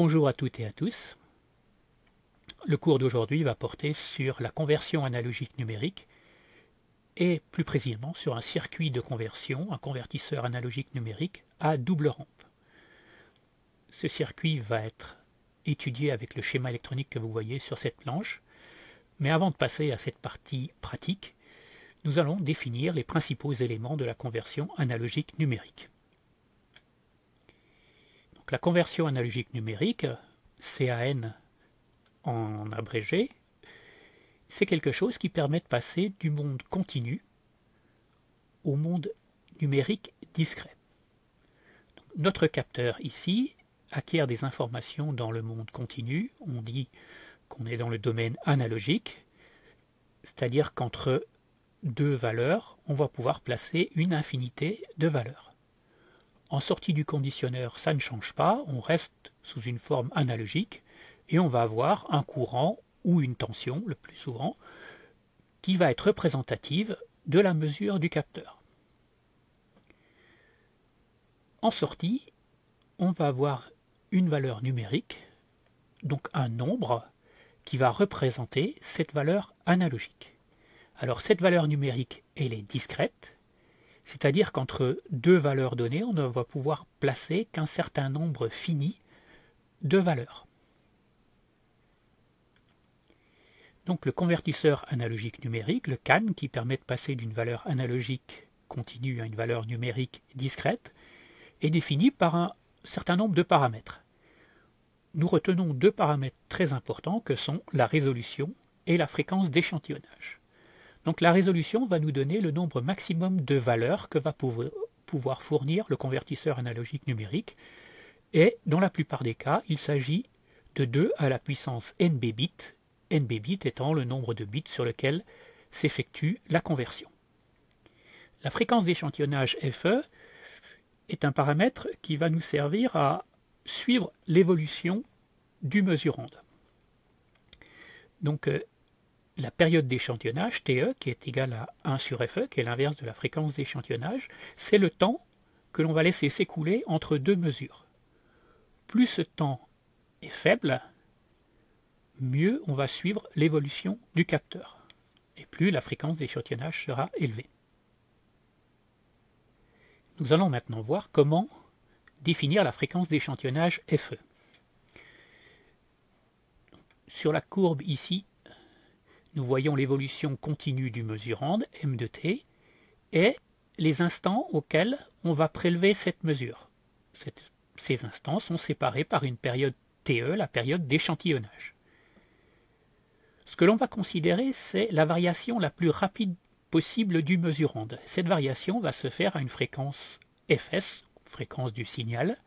Bonjour à toutes et à tous. Le cours d'aujourd'hui va porter sur la conversion analogique numérique et plus précisément sur un circuit de conversion, un convertisseur analogique numérique à double rampe. Ce circuit va être étudié avec le schéma électronique que vous voyez sur cette planche, mais avant de passer à cette partie pratique, nous allons définir les principaux éléments de la conversion analogique numérique. Donc, la conversion analogique numérique, CAN en abrégé, c'est quelque chose qui permet de passer du monde continu au monde numérique discret. Donc, notre capteur ici acquiert des informations dans le monde continu. On dit qu'on est dans le domaine analogique, c'est-à-dire qu'entre deux valeurs, on va pouvoir placer une infinité de valeurs. En sortie du conditionneur, ça ne change pas, on reste sous une forme analogique et on va avoir un courant ou une tension, le plus souvent, qui va être représentative de la mesure du capteur. En sortie, on va avoir une valeur numérique, donc un nombre, qui va représenter cette valeur analogique. Alors cette valeur numérique, elle est discrète, c'est-à-dire qu'entre deux valeurs données, on ne va pouvoir placer qu'un certain nombre fini de valeurs. Donc le convertisseur analogique numérique, le CAN, qui permet de passer d'une valeur analogique continue à une valeur numérique discrète, est défini par un certain nombre de paramètres. Nous retenons deux paramètres très importants que sont la résolution et la fréquence d'échantillonnage. Donc la résolution va nous donner le nombre maximum de valeurs que va pouvoir fournir le convertisseur analogique numérique, et dans la plupart des cas, il s'agit de 2 à la puissance nb bits, nb bits étant le nombre de bits sur lequel s'effectue la conversion. La fréquence d'échantillonnage FE est un paramètre qui va nous servir à suivre l'évolution du mesurand. Donc la période d'échantillonnage, TE, qui est égale à 1 sur FE, qui est l'inverse de la fréquence d'échantillonnage, c'est le temps que l'on va laisser s'écouler entre deux mesures. Plus ce temps est faible, mieux on va suivre l'évolution du capteur, et plus la fréquence d'échantillonnage sera élevée. Nous allons maintenant voir comment définir la fréquence d'échantillonnage FE. Sur la courbe ici, nous voyons l'évolution continue du mesurand, M de t, et les instants auxquels on va prélever cette mesure. Ces instants sont séparés par une période TE, la période d'échantillonnage. Ce que l'on va considérer, c'est la variation la plus rapide possible du mesurand. Cette variation va se faire à une fréquence Fs, fréquence du signal,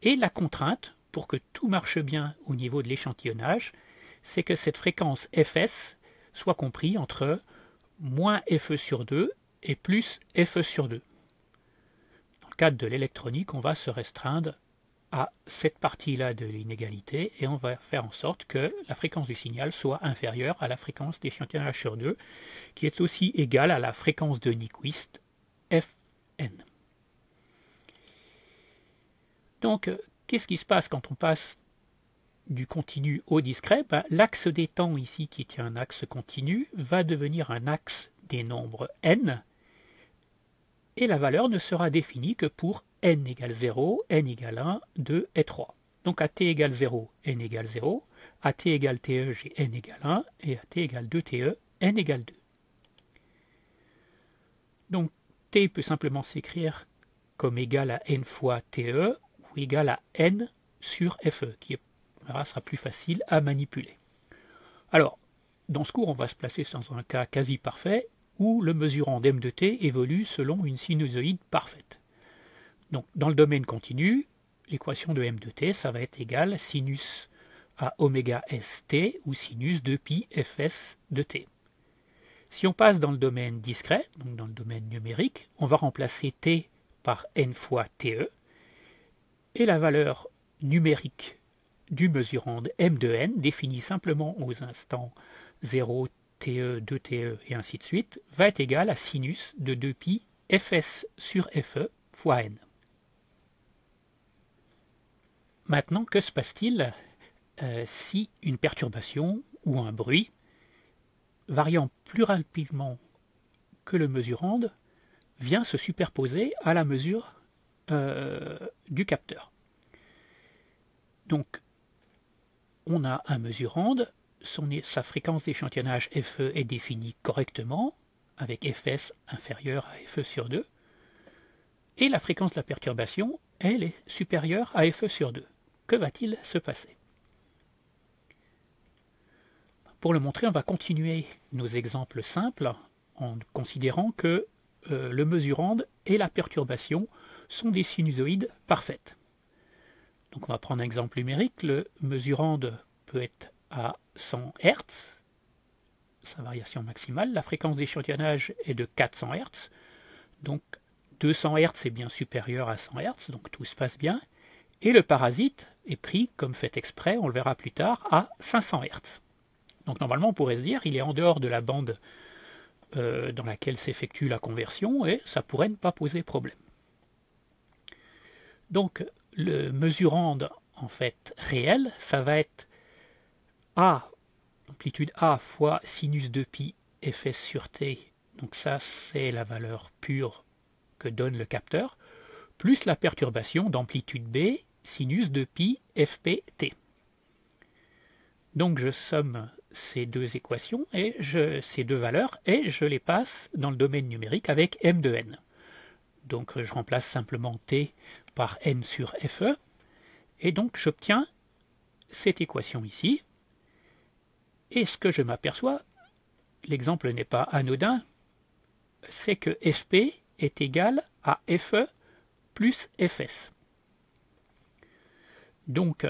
et la contrainte, pour que tout marche bien au niveau de l'échantillonnage, c'est que cette fréquence Fs soit compris entre moins Fe sur 2 et plus Fe sur 2. Dans le cadre de l'électronique, on va se restreindre à cette partie-là de l'inégalité et on va faire en sorte que la fréquence du signal soit inférieure à la fréquence d'échantillonnage sur 2, qui est aussi égale à la fréquence de Nyquist, Fn. Donc, qu'est-ce qui se passe quand on passe du continu au discret? L'axe des temps ici, qui est un axe continu, va devenir un axe des nombres n, et la valeur ne sera définie que pour n égale 0, n égale 1, 2 et 3. Donc à t égale 0, n égale 0, à t égale te, j'ai n égale 1, et à t égale 2 te, n égale 2. Donc t peut simplement s'écrire comme égal à n fois te, ou égal à n sur fe, qui sera plus facile à manipuler. Alors, dans ce cours, on va se placer dans un cas quasi parfait, où le mesurand m de t évolue selon une sinusoïde parfaite. Donc, dans le domaine continu, l'équation de m de t, ça va être égal sinus à oméga st, ou sinus de pi fs de t. Si on passe dans le domaine discret, donc dans le domaine numérique, on va remplacer t par n fois te, et la valeur numérique du mesurand m de n, défini simplement aux instants 0, te, 2te et ainsi de suite, va être égal à sinus de 2pi fs sur fe fois n. maintenant, que se passe-t-il si une perturbation ou un bruit variant plus rapidement que le mesurand vient se superposer à la mesure du capteur. Donc, on a un mesurand, sa fréquence d'échantillonnage FE est définie correctement, avec Fs inférieur à Fe sur 2, et la fréquence de la perturbation, elle, est supérieure à Fe sur 2. Que va-t-il se passer? Pour le montrer, on va continuer nos exemples simples en considérant que le mesurand et la perturbation sont des sinusoïdes parfaites. Donc on va prendre un exemple numérique. Le mesurand peut être à 100 Hz, sa variation maximale. La fréquence d'échantillonnage est de 400 Hz. Donc 200 Hz est bien supérieur à 100 Hz, donc tout se passe bien. Et le parasite est pris, comme fait exprès, on le verra plus tard, à 500 Hz. Donc normalement on pourrait se dire il est en dehors de la bande dans laquelle s'effectue la conversion et ça pourrait ne pas poser problème. Donc le mesurand en fait réel, ça va être A, amplitude A fois sinus de pi Fs sur t, donc ça c'est la valeur pure que donne le capteur, plus la perturbation d'amplitude B sinus de pi Fpt. Donc je somme ces deux équations, et ces deux valeurs, et je les passe dans le domaine numérique avec m de n. Donc je remplace simplement t par n sur Fe, et donc j'obtiens cette équation ici. Et ce que je m'aperçois, l'exemple n'est pas anodin, c'est que Fp est égal à Fe plus Fs. Donc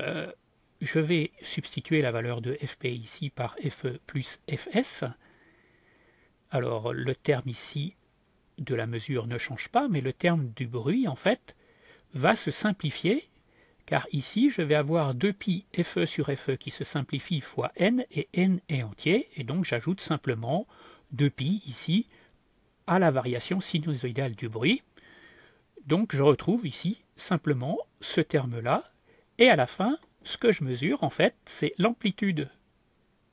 je vais substituer la valeur de Fp ici par Fe plus Fs. Alors le terme ici de la mesure ne change pas, mais le terme du bruit en fait va se simplifier, car ici je vais avoir 2π Fe sur Fe qui se simplifie fois n, et n est entier, et donc j'ajoute simplement 2π ici à la variation sinusoïdale du bruit. Donc je retrouve ici simplement ce terme-là, et à la fin, ce que je mesure en fait, c'est l'amplitude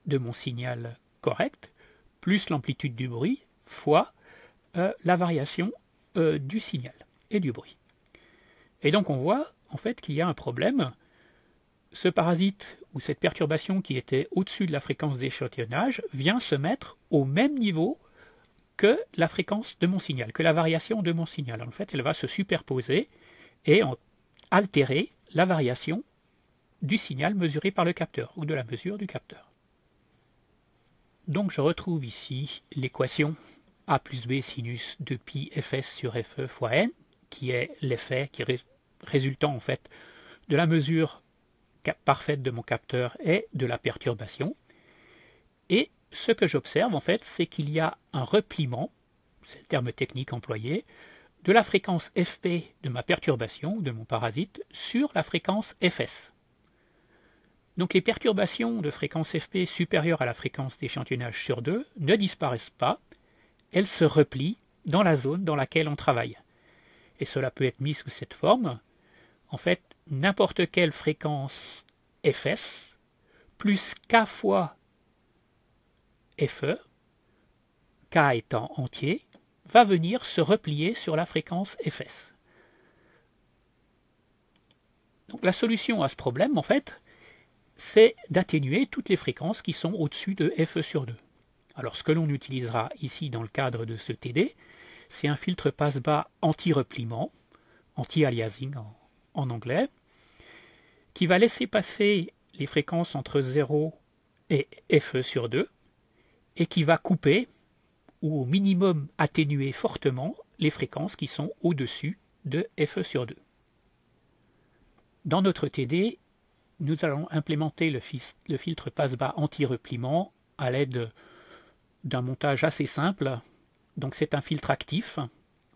de mon signal correct, plus l'amplitude du bruit, fois la variation du signal et du bruit. Et donc on voit en fait qu'il y a un problème. Ce parasite ou cette perturbation qui était au-dessus de la fréquence d'échantillonnage vient se mettre au même niveau que la fréquence de mon signal, que la variation de mon signal. En fait, elle va se superposer et altérer la variation du signal mesuré par le capteur, ou de la mesure du capteur. Donc je retrouve ici l'équation A plus B sinus de pi Fs sur Fe fois n, qui est l'effet résultant en fait de la mesure parfaite de mon capteur et de la perturbation. Et ce que j'observe en fait, c'est qu'il y a un repliement, c'est le terme technique employé, de la fréquence Fp de ma perturbation, de mon parasite, sur la fréquence Fs. Donc les perturbations de fréquence Fp supérieure à la fréquence d'échantillonnage sur 2 ne disparaissent pas, elles se replient dans la zone dans laquelle on travaille. Et cela peut être mis sous cette forme. En fait, n'importe quelle fréquence Fs plus k fois Fe, k étant entier, va venir se replier sur la fréquence Fs. Donc la solution à ce problème, en fait, c'est d'atténuer toutes les fréquences qui sont au-dessus de Fe sur 2. Alors ce que l'on utilisera ici dans le cadre de ce TD, c'est un filtre passe-bas anti-repliement, anti-aliasing en anglais, qui va laisser passer les fréquences entre 0 et Fe sur 2, et qui va couper, ou au minimum atténuer fortement, les fréquences qui sont au-dessus de Fe sur 2. Dans notre TD, nous allons implémenter le filtre passe-bas anti-repliement à l'aide d'un montage assez simple. Donc c'est un filtre actif,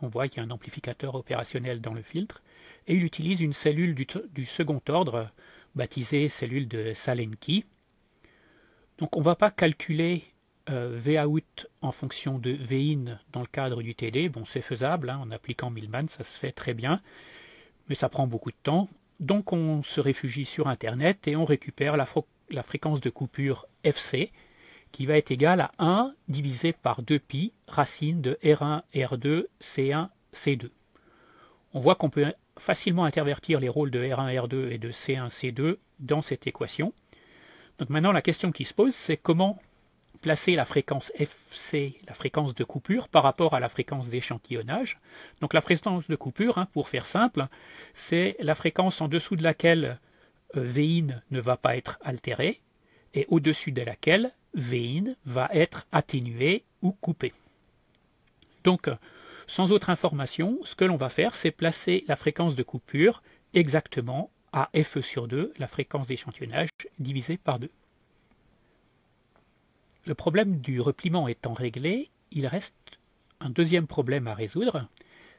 on voit qu'il y a un amplificateur opérationnel dans le filtre, et il utilise une cellule du second ordre, baptisée cellule de Salenki. Donc on ne va pas calculer Vout en fonction de Vin dans le cadre du TD, bon c'est faisable, en appliquant Millman, ça se fait très bien, mais ça prend beaucoup de temps. Donc on se réfugie sur Internet et on récupère la fréquence de coupure FC qui va être égale à 1 divisé par 2π racine de R1, R2, C1, C2. On voit qu'on peut facilement intervertir les rôles de R1, R2 et de C1, C2 dans cette équation. Donc maintenant la question qui se pose, c'est comment placer la fréquence FC, la fréquence de coupure, par rapport à la fréquence d'échantillonnage. Donc la fréquence de coupure, pour faire simple, c'est la fréquence en dessous de laquelle Vin ne va pas être altérée, et au-dessus de laquelle Vin va être atténuée ou coupée. Donc, sans autre information, ce que l'on va faire, c'est placer la fréquence de coupure exactement à FE sur 2, la fréquence d'échantillonnage, divisée par 2. Le problème du repliement étant réglé, il reste un deuxième problème à résoudre,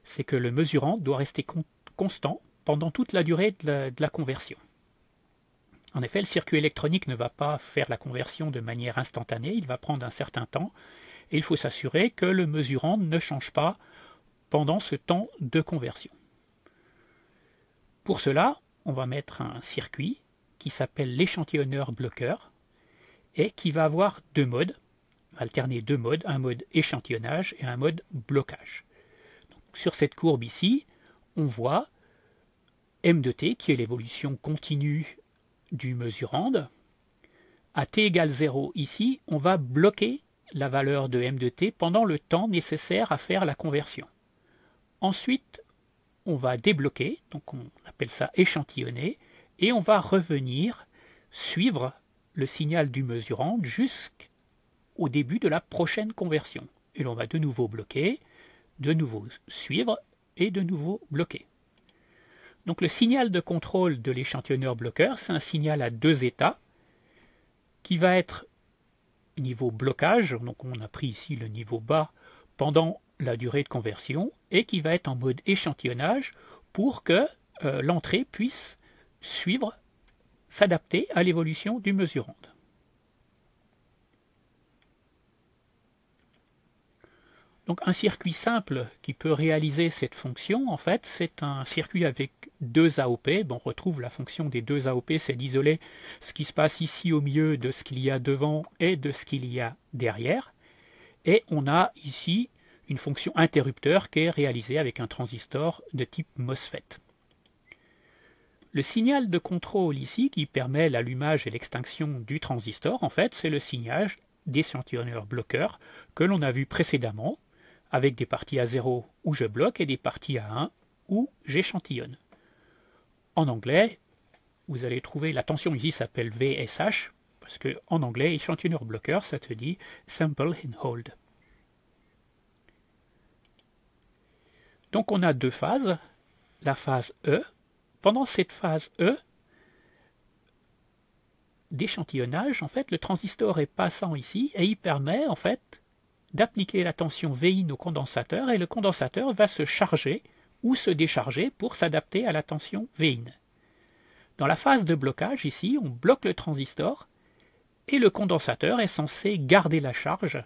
c'est que le mesurant doit rester constant pendant toute la durée de la conversion. En effet, le circuit électronique ne va pas faire la conversion de manière instantanée, il va prendre un certain temps, et il faut s'assurer que le mesurant ne change pas pendant ce temps de conversion. Pour cela, on va mettre un circuit qui s'appelle l'échantillonneur bloqueur, et qui va avoir deux modes, alterner deux modes, un mode échantillonnage et un mode blocage. Donc, sur cette courbe ici, on voit m de t, qui est l'évolution continue du mesurand. À t égale 0 ici, on va bloquer la valeur de m de t pendant le temps nécessaire à faire la conversion. Ensuite, on va débloquer, donc on appelle ça échantillonner, et on va revenir suivre le signal du mesurant jusqu'au début de la prochaine conversion. Et l'on va de nouveau bloquer, de nouveau suivre et de nouveau bloquer. Donc le signal de contrôle de l'échantillonneur bloqueur, c'est un signal à deux états qui va être niveau blocage, donc on a pris ici le niveau bas pendant la durée de conversion, et qui va être en mode échantillonnage pour que l'entrée puisse suivre, s'adapter à l'évolution du mesurand. Donc un circuit simple qui peut réaliser cette fonction, en fait, c'est un circuit avec deux AOP. Bon, on retrouve la fonction des deux AOP, c'est d'isoler ce qui se passe ici au milieu de ce qu'il y a devant et de ce qu'il y a derrière. Et on a ici une fonction interrupteur qui est réalisée avec un transistor de type MOSFET. Le signal de contrôle ici, qui permet l'allumage et l'extinction du transistor, en fait, c'est le signal d'échantillonneur bloqueur que l'on a vu précédemment, avec des parties à 0 où je bloque et des parties à 1 où j'échantillonne. En anglais, vous allez trouver, la tension ici s'appelle VSH, parce qu'en anglais, échantillonneur bloqueur, ça te dit Sample and Hold. Donc on a deux phases, la phase E. Pendant cette phase E d'échantillonnage, en fait, le transistor est passant ici et il permet en fait d'appliquer la tension Vin au condensateur, et le condensateur va se charger ou se décharger pour s'adapter à la tension Vin. Dans la phase de blocage ici, on bloque le transistor et le condensateur est censé garder la charge.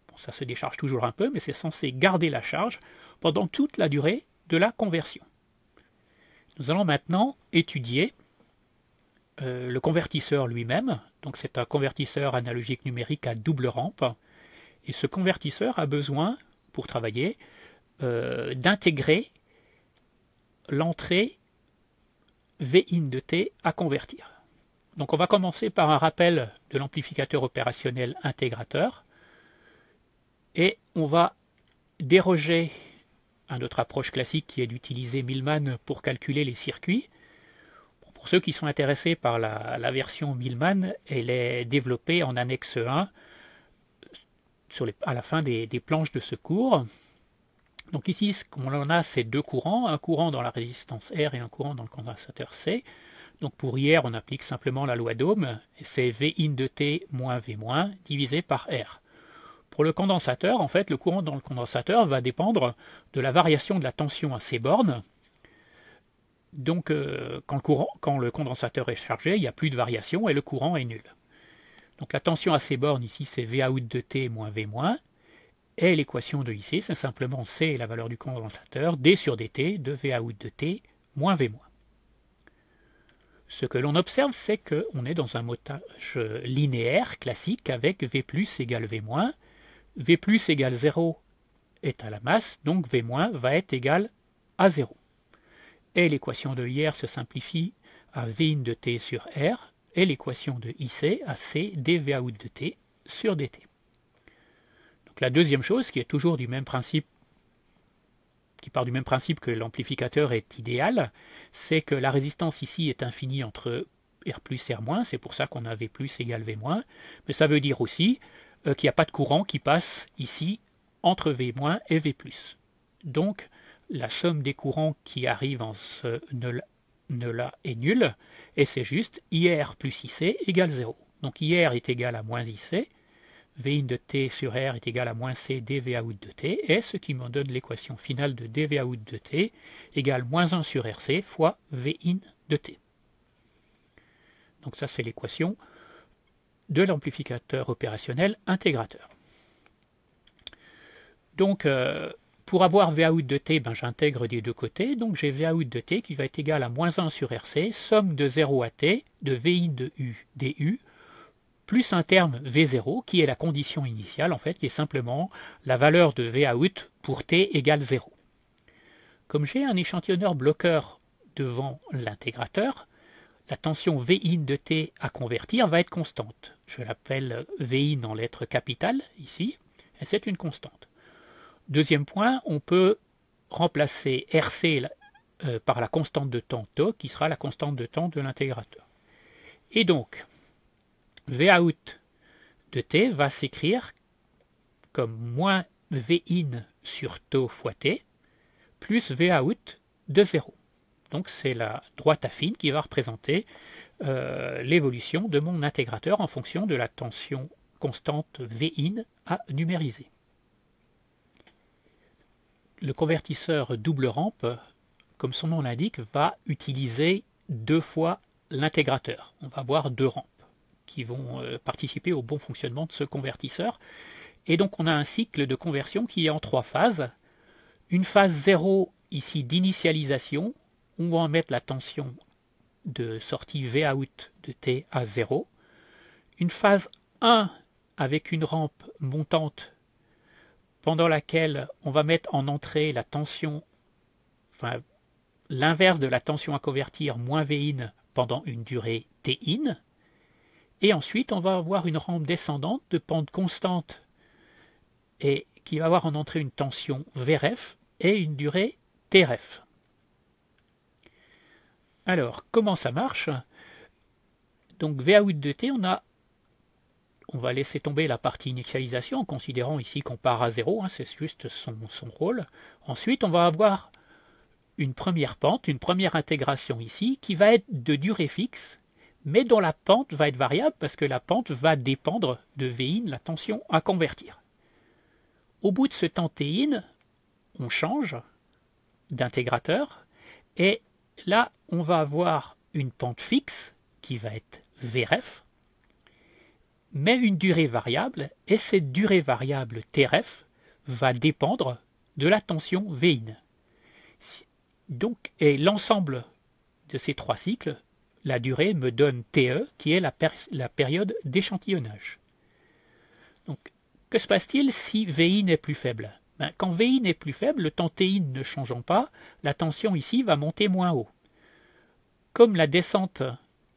Bon, ça se décharge toujours un peu, mais c'est censé garder la charge pendant toute la durée de la conversion. Nous allons maintenant étudier le convertisseur lui-même. Donc c'est un convertisseur analogique numérique à double rampe. Et ce convertisseur a besoin, pour travailler, d'intégrer l'entrée Vin de t à convertir. Donc on va commencer par un rappel de l'amplificateur opérationnel intégrateur. Et on va déroger à notre approche classique qui est d'utiliser Millman pour calculer les circuits. Bon, pour ceux qui sont intéressés par la version Millman, elle est développée en annexe 1 à la fin des planches de ce cours. Donc ici, ce qu'on en a, c'est deux courants, un courant dans la résistance R et un courant dans le condensateur C. Donc pour IR, on applique simplement la loi d'Ohm, et c'est Vin de t moins V moins divisé par R. Pour le condensateur, en fait, le courant dans le condensateur va dépendre de la variation de la tension à ces bornes. Donc, quand le condensateur est chargé, il n'y a plus de variation et le courant est nul. Donc, la tension à ces bornes ici, c'est Vout de t moins V moins. Et l'équation de ici, c'est simplement C, la valeur du condensateur, D sur dt de Vout de t moins V moins. Ce que l'on observe, c'est qu'on est dans un montage linéaire classique avec V plus égale V moins. V plus égale 0 est à la masse, donc V moins va être égal à 0. Et l'équation de IR se simplifie à V in de t sur R, et l'équation de IC à C dV out de t sur dt. Donc la deuxième chose, qui est toujours du même principe, qui part du même principe que l'amplificateur est idéal, c'est que la résistance ici est infinie entre R plus R moins, c'est pour ça qu'on a V plus égale V moins, mais ça veut dire aussi qu'il n'y a pas de courant qui passe ici entre V moins et V plus. Donc la somme des courants qui arrivent en ce nœud-là est nulle, et c'est juste IR plus IC égale 0. Donc IR est égal à moins IC, V in de t sur R est égal à moins C dV out de t, et ce qui me donne l'équation finale de dV out de t égale moins 1 sur RC fois V in de t. Donc ça c'est l'équation de l'amplificateur opérationnel intégrateur. Donc pour avoir V out de t, j'intègre des deux côtés, donc j'ai V out de t qui va être égal à moins 1 sur RC, somme de 0 à t de V in de U du, plus un terme V0 qui est la condition initiale, en fait, qui est simplement la valeur de V out pour t égale 0. Comme j'ai un échantillonneur bloqueur devant l'intégrateur, la tension V in de t à convertir va être constante. Je l'appelle V in en lettres capitales, ici, et c'est une constante. Deuxième point, on peut remplacer RC par la constante de temps τ, qui sera la constante de temps de l'intégrateur. Et donc, V out de t va s'écrire comme moins V in sur τ fois t, plus V out de 0. Donc c'est la droite affine qui va représenter l'évolution de mon intégrateur en fonction de la tension constante V in à numériser. Le convertisseur double rampe, comme son nom l'indique, va utiliser deux fois l'intégrateur. On va avoir deux rampes qui vont participer au bon fonctionnement de ce convertisseur. Et donc on a un cycle de conversion qui est en trois phases. Une phase 0 ici d'initialisation, on va en mettre la tension de sortie V out de t à 0. Une phase 1 avec une rampe montante pendant laquelle on va mettre en entrée la tension, enfin l'inverse de la tension à convertir moins V in pendant une durée T in. Et ensuite on va avoir une rampe descendante de pente constante et qui va avoir en entrée une tension Vref et une durée Tref. Alors, comment ça marche? Donc V out de t, on va laisser tomber la partie initialisation en considérant ici qu'on part à 0, c'est juste son rôle. Ensuite, on va avoir une première pente, une première intégration ici, qui va être de durée fixe, mais dont la pente va être variable parce que la pente va dépendre de V in, la tension à convertir. Au bout de ce temps T in, on change d'intégrateur, et là, on va avoir une pente fixe qui va être Vref, mais une durée variable, et cette durée variable Tref va dépendre de la tension V in. Donc, et l'ensemble de ces trois cycles, la durée me donne TE, qui est la période d'échantillonnage. Donc, que se passe-t-il si V in est plus faible? Quand V in est plus faible, le temps T in ne changeant pas, la tension ici va monter moins haut. Comme la descente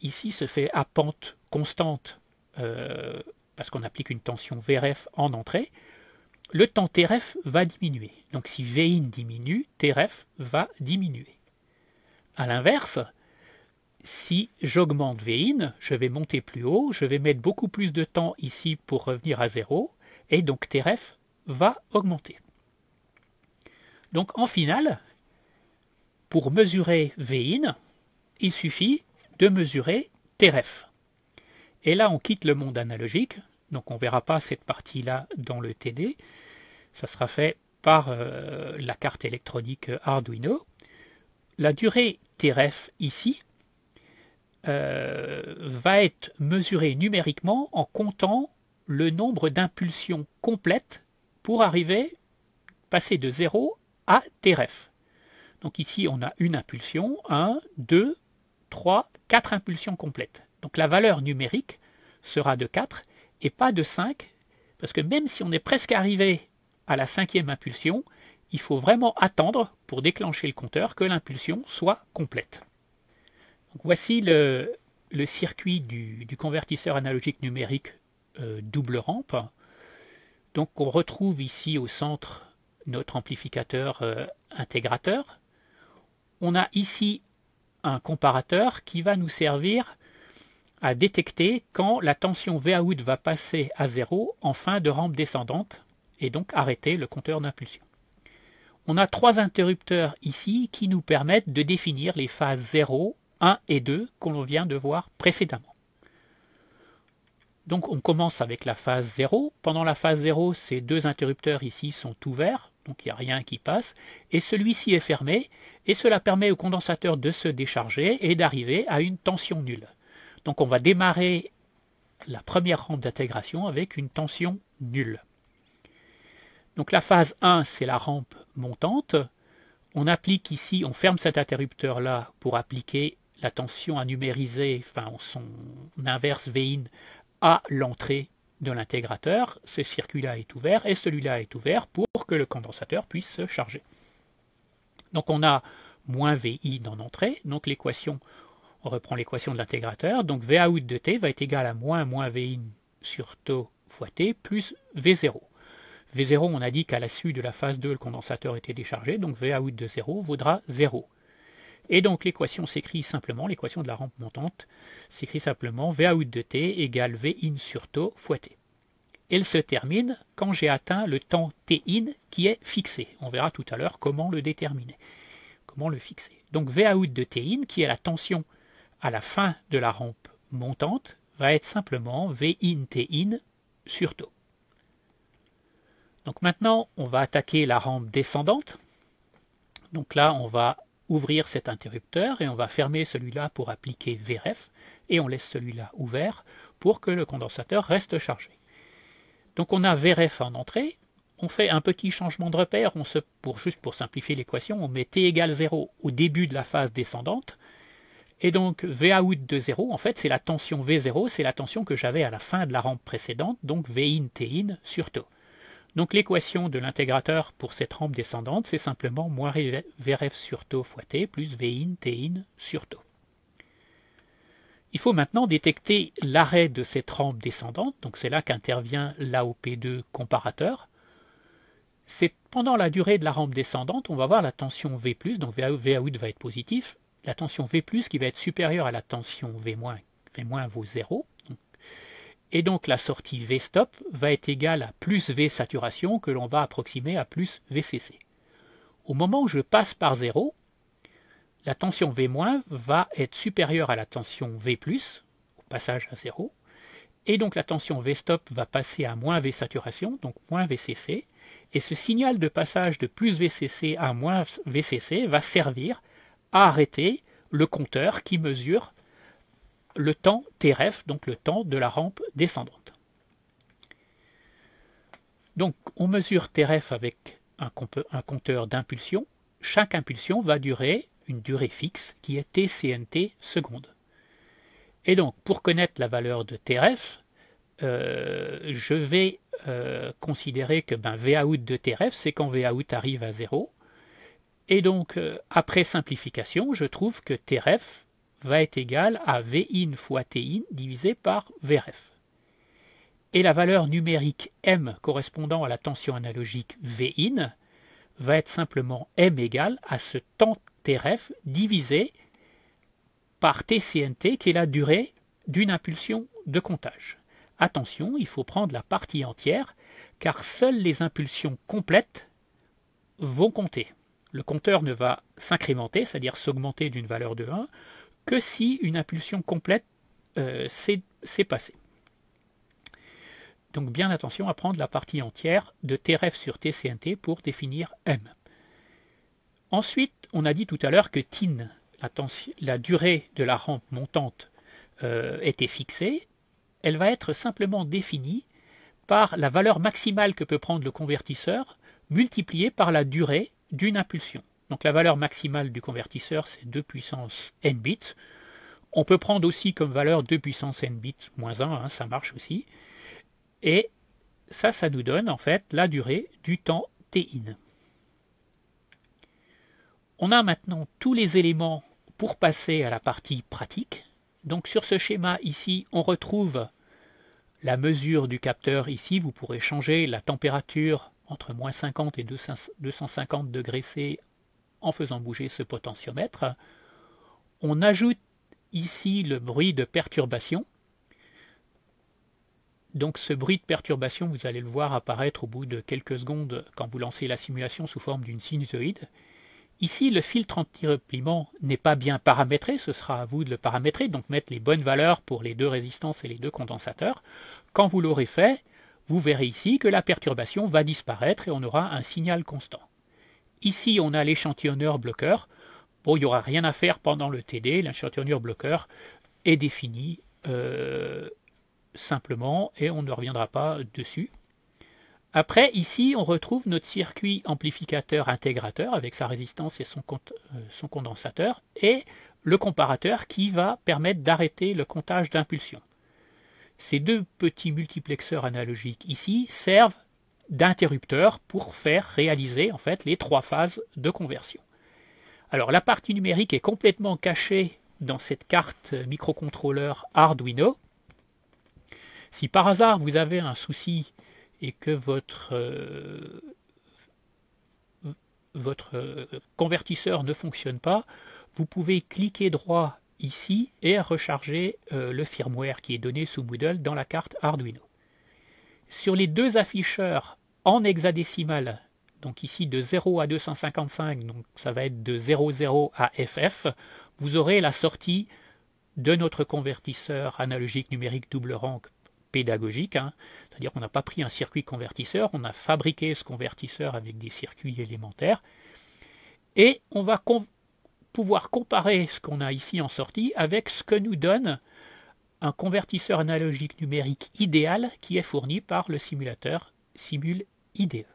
ici se fait à pente constante, parce qu'on applique une tension Vref en entrée, le temps Tref va diminuer. Donc si V in diminue, Tref va diminuer. A l'inverse, si j'augmente V in, je vais monter plus haut, je vais mettre beaucoup plus de temps ici pour revenir à 0, et donc Tref va augmenter. Donc en finale, pour mesurer V in, il suffit de mesurer Tref. Et là, on quitte le monde analogique, donc on ne verra pas cette partie-là dans le TD. Ça sera fait par la carte électronique Arduino. La durée Tref ici va être mesurée numériquement en comptant le nombre d'impulsions complètes pour passer de 0 à Tref. Donc ici, on a une impulsion, 1, 2, 3, 4 impulsions complètes. Donc la valeur numérique sera de 4 et pas de 5, parce que même si on est presque arrivé à la 5e impulsion, il faut vraiment attendre pour déclencher le compteur que l'impulsion soit complète. Donc voici le circuit du convertisseur analogique numérique double rampe. Donc on retrouve ici au centre notre amplificateur intégrateur. On a ici un comparateur qui va nous servir à détecter quand la tension Vout va passer à 0 en fin de rampe descendante et donc arrêter le compteur d'impulsion. On a 3 interrupteurs ici qui nous permettent de définir les phases 0, 1 et 2 qu'on vient de voir précédemment. Donc on commence avec la phase 0. Pendant la phase 0, ces 2 interrupteurs ici sont ouverts, donc il n'y a rien qui passe, et celui-ci est fermé, et cela permet au condensateur de se décharger et d'arriver à une tension nulle. Donc on va démarrer la première rampe d'intégration avec une tension nulle. Donc la phase 1, c'est la rampe montante. On applique ici, on ferme cet interrupteur-là pour appliquer la tension à numériser, enfin son inverse Vin, à l'entrée de l'intégrateur. Ce circuit-là est ouvert et celui-là est ouvert pour que le condensateur puisse se charger. Donc on a moins VI en entrée, donc l'équation, on reprend l'équation de l'intégrateur, donc Vout de T va être égal à moins Vin sur tau fois T plus V0. V0, on a dit qu'à la suite de la phase 2, le condensateur était déchargé, donc Vout de 0 vaudra 0. Et donc l'équation s'écrit simplement, l'équation de la rampe montante, s'écrit simplement Vout de T égale Vin sur tau fois T. Elle se termine quand j'ai atteint le temps Tin qui est fixé. On verra tout à l'heure comment le déterminer, comment le fixer. Donc Vout de Tin, qui est la tension à la fin de la rampe montante, va être simplement Vin Tin sur tau. Donc maintenant, on va attaquer la rampe descendante. Donc là, on va ouvrir cet interrupteur et on va fermer celui-là pour appliquer Vref et on laisse celui-là ouvert pour que le condensateur reste chargé. Donc on a Vref en entrée, on fait un petit changement de repère, juste pour simplifier l'équation, on met T égale 0 au début de la phase descendante, et donc Vout de 0, en fait c'est la tension V0, c'est la tension que j'avais à la fin de la rampe précédente, donc Vin Tin sur tau. Donc l'équation de l'intégrateur pour cette rampe descendante, c'est simplement moins Vref sur tau fois T plus Vin Tin sur tau. Il faut maintenant détecter l'arrêt de cette rampe descendante, donc c'est là qu'intervient l'AOP2 comparateur. C'est pendant la durée de la rampe descendante, on va voir la tension V+, donc Vout va être positif, la tension V+, qui va être supérieure à la tension V-, V- vaut 0, et donc la sortie V stop va être égale à plus V saturation que l'on va approximer à plus VCC. Au moment où je passe par 0, la tension V- va être supérieure à la tension V+, au passage à 0, et donc la tension V stop va passer à moins V saturation, donc moins VCC, et ce signal de passage de plus VCC à moins VCC va servir à arrêter le compteur qui mesure le temps Tref, donc le temps de la rampe descendante. Donc on mesure Tref avec un compteur d'impulsion. Chaque impulsion va durer une durée fixe qui est TCNT secondes. Et donc pour connaître la valeur de Tref, je vais considérer que Vout de Tref, c'est quand Vout arrive à 0. Et donc après simplification, je trouve que Tref va être égal à Vin fois Tin divisé par Vref. Et la valeur numérique M correspondant à la tension analogique Vin va être simplement M égale à ce temps Tref divisé par TCNT qui est la durée d'une impulsion de comptage. Attention, il faut prendre la partie entière car seules les impulsions complètes vont compter. Le compteur ne va s'incrémenter, c'est-à-dire s'augmenter d'une valeur de 1, que si une impulsion complète s'est passée. Donc bien attention à prendre la partie entière de Tref sur TCNT pour définir M. Ensuite, on a dit tout à l'heure que Tin, la durée de la rampe montante, était fixée. Elle va être simplement définie par la valeur maximale que peut prendre le convertisseur multipliée par la durée d'une impulsion. Donc la valeur maximale du convertisseur, c'est 2 puissance n bits. On peut prendre aussi comme valeur 2 puissance n bits moins 1, hein, ça marche aussi. Et ça nous donne en fait la durée du temps Tin. On a maintenant tous les éléments pour passer à la partie pratique. Donc sur ce schéma ici, on retrouve la mesure du capteur. Ici, vous pourrez changer la température entre moins 50 et 250 degrés C en faisant bouger ce potentiomètre. On ajoute ici le bruit de perturbation. Donc ce bruit de perturbation, vous allez le voir apparaître au bout de quelques secondes quand vous lancez la simulation sous forme d'une sinusoïde. Ici, le filtre anti-repliement n'est pas bien paramétré, ce sera à vous de le paramétrer, donc mettre les bonnes valeurs pour les deux résistances et les deux condensateurs. Quand vous l'aurez fait, vous verrez ici que la perturbation va disparaître et on aura un signal constant. Ici, on a l'échantillonneur bloqueur. Bon, il n'y aura rien à faire pendant le TD, l'échantillonneur bloqueur est défini simplement et on ne reviendra pas dessus. Après, ici, on retrouve notre circuit amplificateur intégrateur avec sa résistance et son condensateur et le comparateur qui va permettre d'arrêter le comptage d'impulsion. Ces deux petits multiplexeurs analogiques ici servent d'interrupteurs pour faire réaliser en fait les trois phases de conversion. Alors la partie numérique est complètement cachée dans cette carte microcontrôleur Arduino. Si par hasard vous avez un souci et que votre convertisseur ne fonctionne pas, vous pouvez cliquer droit ici et recharger le firmware qui est donné sous Moodle dans la carte Arduino. Sur les deux afficheurs en hexadécimal, donc ici de 0 à 255, donc ça va être de 00 à FF, vous aurez la sortie de notre convertisseur analogique numérique double rang pédagogique, hein. C'est-à-dire qu'on n'a pas pris un circuit convertisseur, on a fabriqué ce convertisseur avec des circuits élémentaires, et on va pouvoir comparer ce qu'on a ici en sortie avec ce que nous donne un convertisseur analogique numérique idéal qui est fourni par le simulateur Simul IDE.